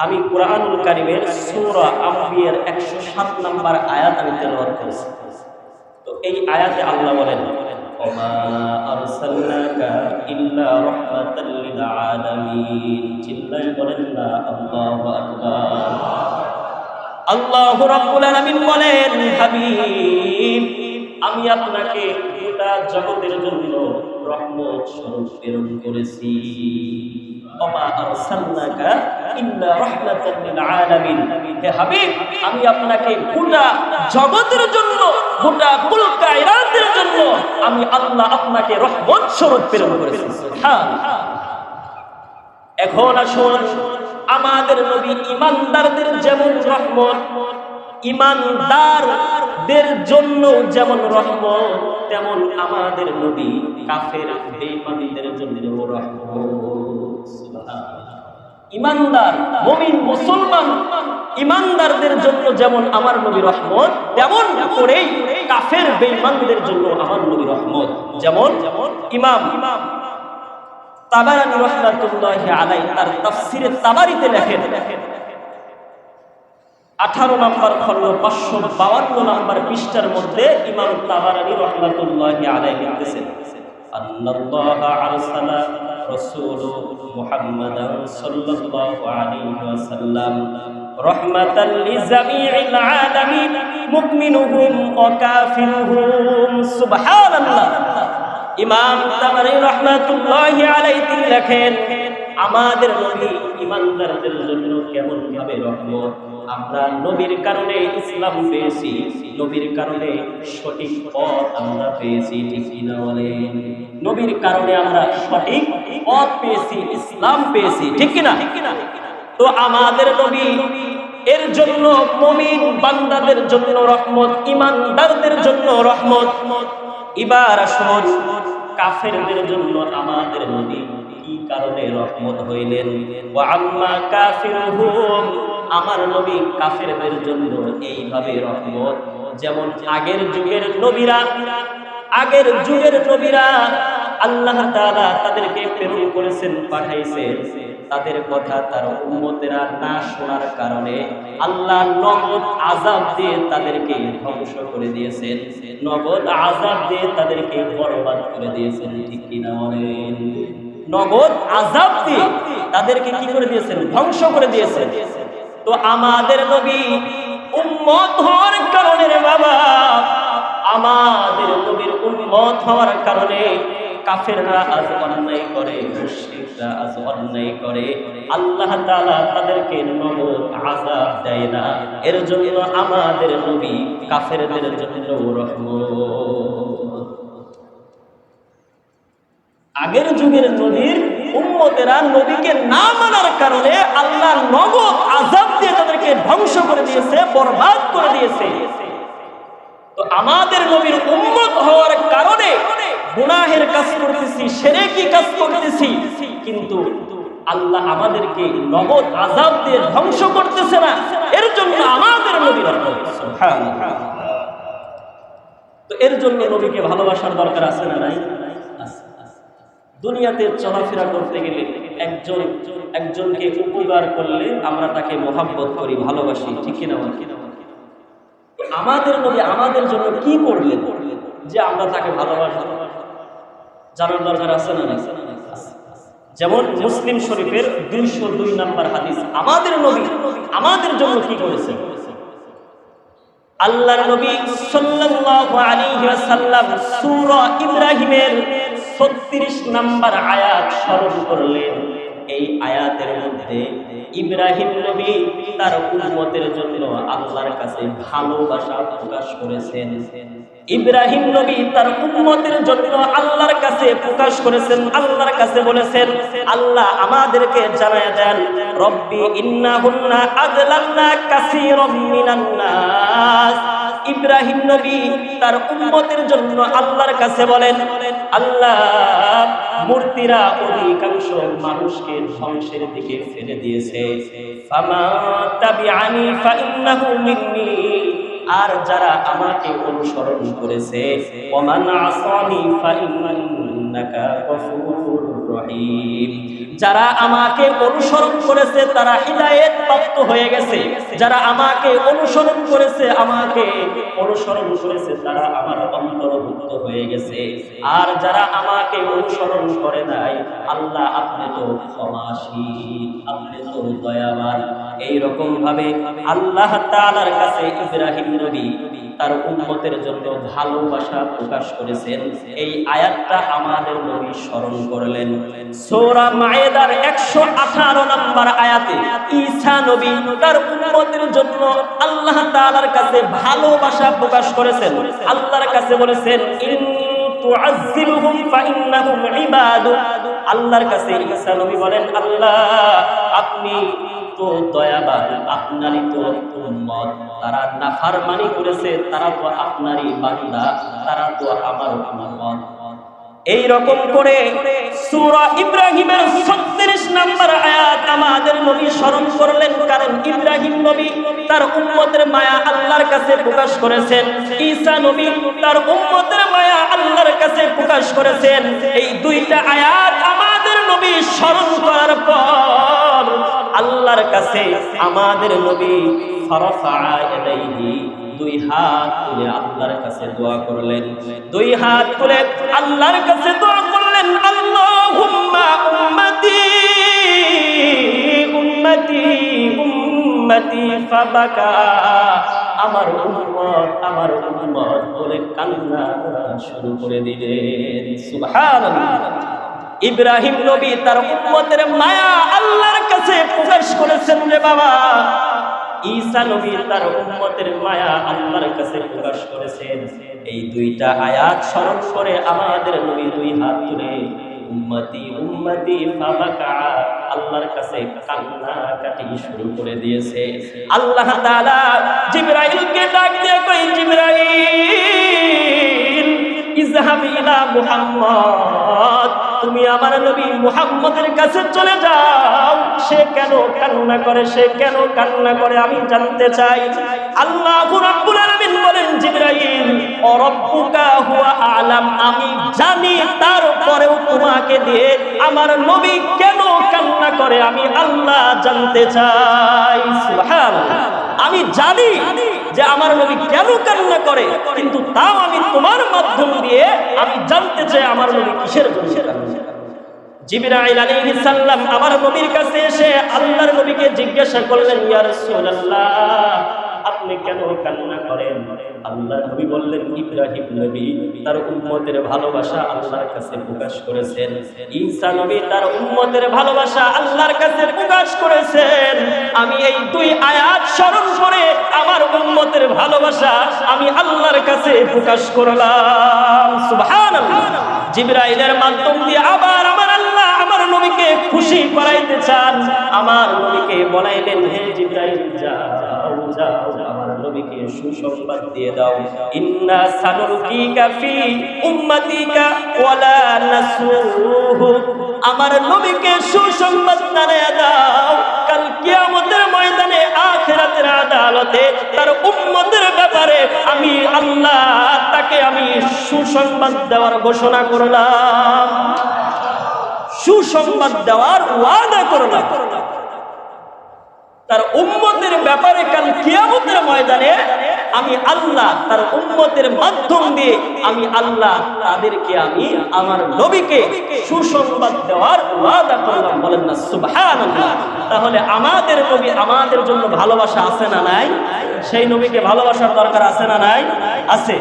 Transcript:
আমি কুরআনুল কারীমের সূরা আম্বিয়ার 107 নম্বর আয়াত আমি তেলাওয়াত করেছি। তো এই আয়াতে আল্লাহ বলেন, ওমা আরসালনাকা ইল্লা রাহমাতাল লিল আলামিন। চিল্লায়ে বলেন না আল্লাহু আকবার। আল্লাহু রাব্বুল আলামিন বলেন, হাবিব আমি আপনাকে গোটা জগতের জন্য রহমত স্বরূপ প্রেরণ করেছি। ওমা আরসালনাকা ইল্লা রাহমাতাল লিল আলামিন। হে হাবিব আমি আপনাকে গোটা জগতের জন্য, গোটা কুল কায়নাতের জন্য আমি আল্লাহ আপনাকে রহমত স্বরূপ প্রেরণ করেছি। সুবহানাল্লাহ। এখন আসুন আমাদের নবী ঈমানদারদের যেমন রহমত, ঈমানদারদের জন্য যেমন রহমত, তেমন আমাদের নবী কাফের বেঈমানদের জন্য রহমত। সুবহানাল্লাহ। ঈমানদার মুমিন মুসলমান ঈমানদারদের জন্য যেমন আমার নবী রহমত, তেমন করেই কাফের বেঈমানদের জন্য আমার নবী রহমত। যেমন ইমাম তাবারানী রাহমাতুল্লাহি আলাইহি তার তাফসীরে তাবারিতে লেখেন 18 নম্বর খণ্ড 552 নম্বর পৃষ্ঠার মধ্যে ইমাম তাবারানী রাহমাতুল্লাহি আলাইহি লিখতেছেন, আল্লাহ আরসালা রাসূল মুহাম্মাদান সাল্লাল্লাহু আলাইহি ওয়াসাল্লাম রাহমাতাল লিজামিইল আলামিন মুমিনুহুম ওয়া কাফিরুহুম। সুবহানাল্লাহ। ইমাম তাবারানী রাহমাতুল্লাহি আলাইহি তিনি লেখেন, আমাদের নবী ঈমানদারদের জন্য কেমন ভাবে রহমত। আমরা নবীর কারণে ইসলাম পেয়েছি, নবীর কারণে সঠিক পথ আমরা পেয়েছি, ঠিক কিনা বলেন? নবীর কারণে আমরা সঠিক পথ পেয়েছি, ইসলাম পেয়েছি, ঠিক কিনা? তো আমাদের নবী এর জন্য মুমিন বান্দাদের জন্য রহমত, ঈমানদারদের জন্য রহমত। এবার আসুন কাফেরদের জন্য আমাদের নবী কি কারণে রহমত হইলেন? ওয়া আম্মা কাফিরুহুম, আমার নবী কাফেরদের জন্য এইভাবে রহমত। যেমন আগের যুগের নবীরা আল্লাহ তাআলা তাদেরকে প্রেরণ করেছেন, পাঠাইছেন, তাদের কথা তার উম্মতেরা না শোনার কারণে আল্লাহ নগদ আযাব দিয়ে তাদেরকে ধ্বংস করে দিয়েছেন, নগদ আযাব দিয়ে তাদেরকে বরবাদ করে দিয়েছেন, ঠিক কিনা বলেন? নগদ আযাব দিয়ে তাদেরকে কি করে দিয়েছেন? ধ্বংস করে দিয়েছেন। তো আমাদের নবী উম্মত হওয়ার কারণে রে বাবা, আমাদের নবীর উম্মত হওয়ার কারণে কাফেররা আজ অন্যায় করে, মুশরিকরা আজ অন্যায় করে, আল্লাহ তাআলা তাদেরকে নগদ আযাব দেয় না। এর জন্য আমাদের নবী কাফেরদের জন্য রহমত। আগের যুগের নবীর উম্মতেরা নবীকে না মানার কারণে আল্লাহ নগদ আযাব দিয়ে তাদেরকে ধ্বংস করে দিয়েছে, বরবাদ করে দিয়েছে। তো আমাদের নবীর উম্মত হওয়ার কারণে গুনাহের কাজ করতেছি, শিরকি কাজ করতেছি, কিন্তু আল্লাহ আমাদেরকে নগদ আযাব দিয়ে ধ্বংস করতেছে না। এর জন্য আমাদের নবী রহমত। সুবহানাল্লাহ। তো এর জন্য নবীকে ভালোবাসার দরকার আছে না নাই? দুনিয়াতে চলাফেরা করতে গেলে একজনকে উপকার করলে আমরা তাকে মহব্বত করি, ভালোবাসি, ঠিক কিনা? আমাদের নবী আমাদের জন্য কি করলেন যে আমরা তাকে ভালোবাসি? জানার দরকার আছে না? যেমন মুসলিম শরীফের 202 নম্বর হাদিস, আমাদের নবী আমাদের জন্য কি করেছেন? আল্লাহর নবী সাল্লাল্লাহু আলাইহি ওয়াসাল্লাম সূরা ইব্রাহিমের 36 নম্বর আয়াত স্মরণ করলেন। এই আয়াতের মধ্যে ইব্রাহিম নবী তার উম্মতের জন্য আল্লাহর কাছে ভালোবাসা প্রকাশ করেছেন। ইব্রাহিম নবী তার উম্মতের জন্য আল্লাহর কাছে প্রকাশ করেছেন, আল্লাহর কাছে বলেছেন, আল্লাহ আমাদেরকে জানায় দেন, রব্বি ইন্নাহুন্না আযলালনা কাসীরাম মিনান নাস। ইব্রাহিম নবী তার উম্মতের জন্য আল্লাহর কাছে বলেন, আল্লাহ মূর্তিরা অধিকাংশ মানুষকে ধ্বংসের দিকে ফেলে দিয়েছে, ফামা তাবিআনি ফাইন্নাহু মিন্নি, আর যারা আমাকে অনুসরণ করেছে, ওমান আসানি ফাইন্নাকা গফুরুর রহিম। যারা আমাকে অনুসরণ করেছে তারা হিদায়াত প্রাপ্ত হয়ে গেছে, যারা আমাকে অনুসরণ করেছে তারা আমার অন্তর্ভুক্ত হয়ে গেছে। আর যারা আমাকে অনুসরণ করে নাই, আল্লাহ আপনি তো ক্ষমাশীল, আপনি তো দয়াবান। এইরকম ভাবে আল্লাহ তাআলার কাছে ইব্রাহিম নবী তার উম্মতের জন্য ভালোবাসা প্রকাশ করেছেন। এই আয়াতটা আমাদের নবী স্মরণ করলেন। সূরা মায়েদার 118 নম্বর আয়াতে ঈসা নবী তার উম্মতের জন্য আল্লাহ তাআলার কাছে ভালোবাসা প্রকাশ করেছেন। আল্লাহর কাছে বলেছেন ইন তুআযিবহুম ফাইন্নাহুম ইবাদু। আল্লাহর কাছে ঈসা নবী বলেন, আল্লাহ আপনি তো দয়াবান, আপনারই তো উম্মত, তারা নাফরমানি করেছে, তারা তো আপনারই বান্দা, তারা তো আমার উম্মত। এই রকম করে সূরা ইব্রাহিমের 36 নম্বর আয়াত আমাদের নবী স্মরণ করলেন। কারণ ইব্রাহিম নবী তার উম্মতের মায়া আল্লাহর কাছে প্রকাশ করেছেন, ঈসা নবী তার উম্মতের মায়া আল্লাহর কাছে প্রকাশ করেছেন। এই দুইটা আয়াত আমাদের নবী স্মরণ করার পর আল্লাহর কাছে আমাদের নবী ফারাফা ইয়াদাইহি, দুই হাত তুলে আল্লাহর কাছে দোয়া করলেন। দুই হাত তুলে আল্লাহর কাছে দোয়া করলেন, আল্লাহুম্মা উম্মতি উম্মতি উম্মতি ফাবাকা। আমার উম্মত বলে কান্না শুরু করে দিলেন। সুবহানাল্লাহ। ইব্রাহিম নবী তার উম্মতের মায়া আল্লাহর কাছে প্রকাশ করেছেন রে বাবা। ঈসা নবী তার উম্মতের মায়া আল্লাহর কাছে প্রকাশ করেছেন। এই দুইটা আয়াত স্মরণ করে আমাদের নবী দুই হাত তুলে উম্মতি উম্মতি ফাবাকা আল্লাহর কাছে কান্নাকাটি শুরু করে দিয়েছে। আল্লাহ তাআলা জিবরাইলকে ডাক দিয়ে কই, জিবরাইল ইযহাব ইলা মুহাম্মদ, তুমি আমার নবী মুহাম্মদের কাছে চলে যাও। সে কেন কান্না করে আমি জানতে চাই। আল্লাহু রাব্বুল আলামিন বলেন, জিবরাইল ও রাব্বুকা হুয়া আলাম, আমি জানি, তারপরেও তোমাকে দিয়ে আমার নবী কেন কান্না করে আমি আল্লাহ জানতে চাই। সুবহানাল্লাহ। আমি জানি যে আমার নবী কেন কান্না করে, কিন্তু তাও আমি তোমার মাধ্যম দিয়ে আমি জানতে চাই আমার নবী কিসের জন্য কান্না করে। জিবরাইল আলাইহিস সালাম আমার নবীর কাছে এসে আল্লাহর নবীকে জিজ্ঞাসা করলেন, ইয়া রাসূলুল্লাহ আপনি কেন কান্না করেন? আল্লাহর নবী বললেন, ইব্রাহিম নবী তার উম্মতের ভালোবাসা আল্লাহর কাছে প্রকাশ করেছেন, ঈসা নবী তার উম্মতের ভালোবাসা আল্লাহর কাছে প্রকাশ করেছেন। আমি এই দুই আয়াত স্মরণ করে আমার উম্মতের ভালোবাসা আমি আল্লাহর কাছে প্রকাশ করলাম। সুবহানাল্লাহ। জিবরাইলের মাধ্যম দিয়ে আবার আমার আল্লাহ আমার নবীকে খুশি করাইতে চান। আমার নবীকে বলাইলেন, হে জিবরাইল যাও আমার নবীকে সুসংবাদ দিয়ে দাও, ইন্না সানুরকিকা ফি উম্মাতিকা ওয়ালা নাসুহু। আমার নবীকে সুসংবাদ জানিয়ে দাও, কাল কিয়ামতের ময়দানে আখিরাতের আদালতে তার উম্মতের ব্যাপারে আমি আল্লাহ তাকে আমি সুসংবাদ দেওয়ার ঘোষণা করলাম, সুসংবাদ দেওয়ার ওয়াদা করলাম। তার উম্মতের ব্যাপারে কাল কিয়ামতের ময়দানে আমি আল্লাহ তার উম্মতের মাধ্যম দিয়ে আমি আল্লাহ তাদেরকে আমি আমার নবীকে সুসংবাদ দেওয়ার ওয়াদা করলাম। বলেন না সুবহানাল্লাহ। তাহলে আমাদের নবী আমাদের জন্য ভালোবাসা আছে না নাই? সেই নবীকে ভালোবাসার দরকার আছে না নাই? আছে।